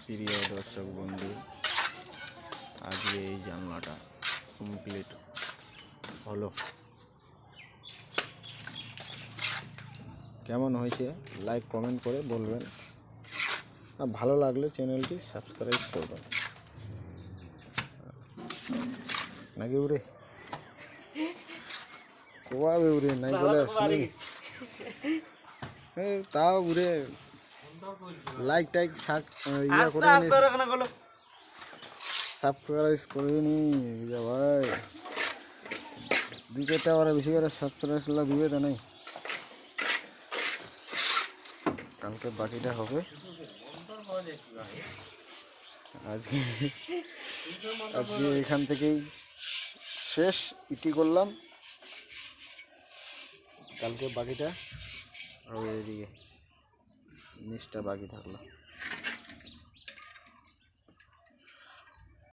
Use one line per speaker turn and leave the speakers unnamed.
প্রিয় দর্শক বন্ধু, আজকে এই জানলাটা কমপ্লিট হলো। কেমন হয়েছে লাইক কমেন্ট করে বলবেন, আর ভালো লাগলে চ্যানেলটি সাবস্ক্রাইব করবেন নাকি উড়ে কোয়াবে উড়ে নাই বলে শুনি তাও উড়ে লাইক টাইক ইয়া করে সাবস্ক্রাইব করে নি ভাই, 2-4টা বার বেশি করে সাবস্ক্রাইব দিবে তো নাই। কালকে বাকিটা হবে। আজকে এখান থেকেই শেষ ইটি করলাম, কালকে বাকিটা আর এদিকে নিচটা বাকি থাকলো।